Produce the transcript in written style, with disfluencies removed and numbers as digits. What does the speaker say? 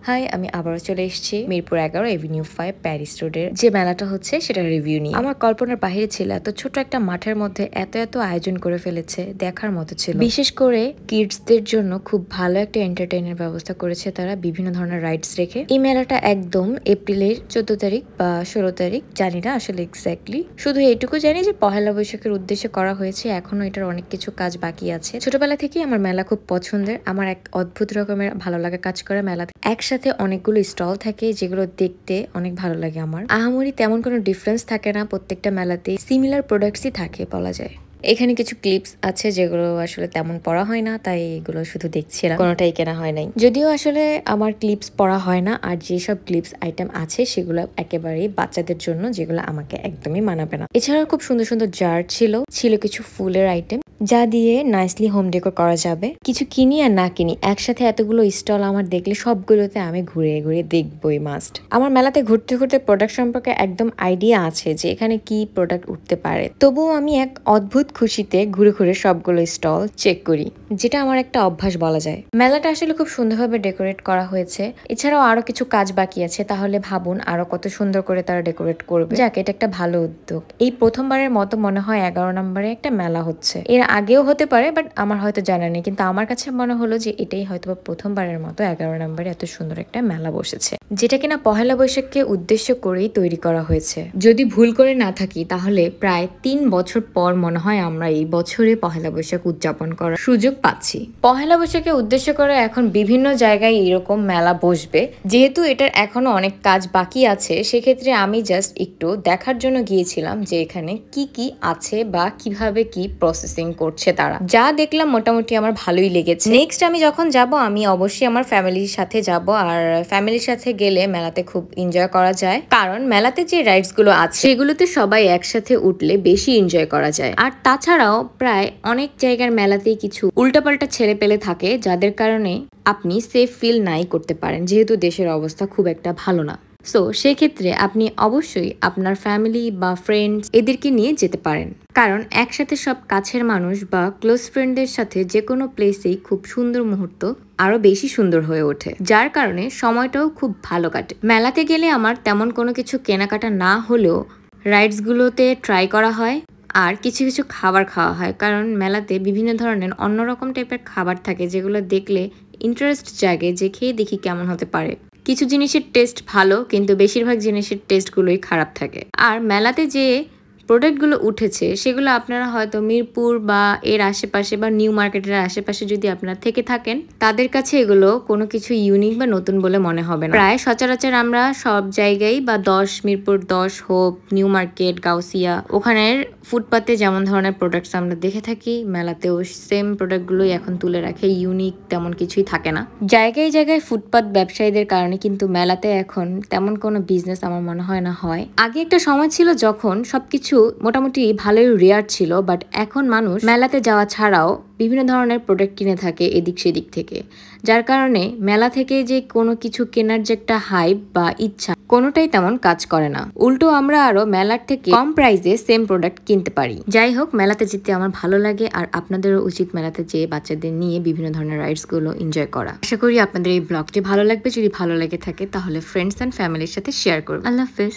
High, আমি আবারও চলে এসেছি মিরপুর 11 এভিনিউ 5 প্যারিস রোডের যে মেলাটা হচ্ছে সেটা রিভিউ নিয়ে। আমার কল্পনার বাহিরে ছিল, এত ছোট একটা মাঠের মধ্যে এত আয়োজন করে ফেলেছে, দেখার মতো ছিল। বিশেষ করে কিডসদের জন্য খুব ভালো একটা এন্টারটেইনের ব্যবস্থা করেছে তারা, বিভিন্ন ধরনের রাইডস রেখে। এই মেলাটা একদম এপ্রিলের 14 তারিখ বা 16 তারিখ, জানি না আসলে এক্স্যাক্টলি, শুধু এইটুকু জানি যে পহেলা বৈশাখের উদ্দেশ্যে করা হয়েছে। এখনো এটার অনেক কিছু কাজ বাকি আছে। ছোটবেলা থেকেই আমার মেলা খুব পছন্দের, আমার এক অদ্ভুত রকমের ভালো লাগা কাজ করে মেলাতে। একসাথে অনেকগুলো স্টল থাকে যেগুলো দেখতে অনেক ভালো লাগে আমার। আহামরি তেমন কোনো ডিফারেন্স থাকে না, প্রত্যেকটা মেলাতে সিমিলার প্রোডাক্টসই থাকে বলা যায়। এখানে কিছু ক্লিপস আছে যেগুলো আসলে তেমন পড়া হয় না, তাই এগুলো শুধু দেখছিলাম, কোনোটাই কেনা হয় নাই। যদিও আসলে আমার ক্লিপস পড়া হয় না, আর যেসব ক্লিপস আইটেম আছে সেগুলো একেবারেই বাচ্চাদের জন্য, যেগুলো আমাকে একদমই মানাবে না। এছাড়াও খুব সুন্দর সুন্দর জার ছিল কিছু ফুলের আইটেম যা দিয়ে নাইসলি হোম ডেকোর করা যাবে। কিছু কিনি আর না কিনি, একসাথে এতগুলো স্টল আমার দেখলে সবগুলোতে আমি ঘুরে ঘুরে দেখবই মাস্ট। আমার মেলাতে ঘুরতে ঘুরতে প্রোডাক্ট সম্পর্কে একদম আইডিয়া আছে যে এখানে কি প্রোডাক্ট উঠতে পারে, তবুও আমি এক অদ্ভুত খুশিতে ঘুরে ঘুরে সবগুলো স্টল চেক করি, যেটা আমার একটা অভ্যাস বলা যায়। মেলাটা আসলে খুব সুন্দরভাবে ডেকোরেট করা হয়েছে। এছাড়াও আরো কিছু কাজ বাকি আছে, তাহলে ভাবুন আরো কত সুন্দর করে তারা ডেকোরেট করবে। যাক, এটা একটা ভালো উদ্যোগ। এই প্রথমবারের মতো মনে হয় 11 নম্বরে একটা মেলা হচ্ছে। এর আগেও হতে পারে, বাট আমার হয়তো জানা নেই, কিন্তু আমার কাছে মনে হলো যে এটাই হয়তো প্রথমবারের মতো 11 নম্বরে এত সুন্দর একটা মেলা বসেছে, যেটা কিনা পহেলা বৈশাখকে উদ্দেশ্য করেই তৈরি করা হয়েছে। যদি ভুল করে না থাকি তাহলে প্রায় 3 বছর পর মনে হয় আমরা এই বছরে পহেলা বৈশাখ উদযাপন করার সুযোগ পাচ্ছি। পহেলা বৈশাখকে উদ্দেশ্য করে এখন বিভিন্ন জায়গায় এরকম মেলা বসবে। যেহেতু এটার এখনো অনেক কাজ বাকি আছে, সেক্ষেত্রে আমি জাস্ট একটু দেখার জন্য গিয়েছিলাম যে এখানে কি কি আছে বা কিভাবে কি প্রসেসিং করছে তারা। যা দেখলাম মোটামুটি আমার ভালোই লেগেছে। নেক্সট আমি যখন যাব, আমি অবশ্যই আমার ফ্যামিলির সাথে যাব, আর ফ্যামিলির সাথে গেলে মেলাতে খুব এনজয় করা যায়, কারণ মেলাতে যে রাইডস গুলো আছে সেগুলোতে সবাই একসাথে উঠলে বেশি এনজয় করা যায়। আর তাছাড়াও প্রায় অনেক জায়গার মেলাতেই কিছু উল্টাপাল্টা ছেলে পেলে থাকে, যাদের কারণে আপনি সেফ ফিল নাই করতে পারেন, যেহেতু দেশের অবস্থা খুব একটা ভালো না। সো সেক্ষেত্রে আপনি অবশ্যই আপনার ফ্যামিলি বা ফ্রেন্ডস এদেরকে নিয়ে যেতে পারেন, কারণ একসাথে সব কাছের মানুষ বা ক্লোজ ফ্রেন্ডদের সাথে যে কোনো প্লেসেই খুব সুন্দর মুহূর্ত আরো বেশি সুন্দর হয়ে ওঠে, যার কারণে সময়টাও খুব ভালো কাটে। মেলাতে গেলে আমার তেমন কোনো কিছু কেনাকাটা না হলেও রাইডসগুলোতে ট্রাই করা হয় আর কিছু কিছু খাবার খাওয়া হয়, কারণ মেলাতে বিভিন্ন ধরনের অন্যরকম টাইপের খাবার থাকে যেগুলো দেখলে ইন্টারেস্ট জাগে যে খেয়ে দেখি কেমন হতে পারে। কিছু জিনিসের টেস্ট ভালো, কিন্তু বেশিরভাগ জিনিসের টেস্টগুলোই খারাপ থাকে। আর মেলাতে যে প্রোডাক্টগুলো উঠেছে সেগুলো আপনারা হয়তো মিরপুর বা এর আশেপাশে বা নিউ মার্কেটের আশেপাশে যদি আপনারা থেকে থাকেন, তাদের কাছে এগুলো কোনো কিছু ইউনিক বা নতুন বলে মনে হবে না। প্রায় সচরাচর আমরা সব জায়গায় বা Mirpur 10 hope, new market, Gausia, ওখানের ফুটপাতে যেমন ধরনের প্রোডাক্টস আমরা দেখে থাকি, মেলাতেও সেম প্রোডাক্টগুলোই এখন তুলে রাখে। ইউনিক তেমন কিছুই থাকে না। জায়গায় জায়গায় ফুটপাত ব্যবসায়ীদের কারণে কিন্তু মেলাতে এখন তেমন কোনো বিজনেস আমার মনে হয় না হয়। আগে একটা সময় ছিল যখন সবকিছু মোটামুটি ভালোই রেয়ার ছিল, বাট এখন মানুষ মেলাতে যাওয়া ছাড়াও বিভিন্ন ধরনের প্রোডাক্ট কিনে থাকে এদিক সেদিক থেকে, যার কারণে মেলা থেকে যে কোনো কিছু কেনার যে একটা হাইপ বা ইচ্ছা, কোনোটাই তেমন কাজ করে না। উল্টো আমরা আরো মেলার থেকে কম প্রাইসে সেম প্রোডাক্ট কিনতে পারি। যাই হোক, মেলাতে যেতে আমার ভালো লাগে, আর আপনাদেরও উচিত মেলাতে যেয়ে বাচ্চাদের নিয়ে বিভিন্ন ধরনের রাইডস গুলো এনজয় করা। আশা করি আপনাদের এই ব্লগটি ভালো লাগবে। যদি ভালো লেগে থাকে তাহলে ফ্রেন্ডস এন্ড ফ্যামিলির সাথে শেয়ার করবেন। আল্লাহ হাফেজ।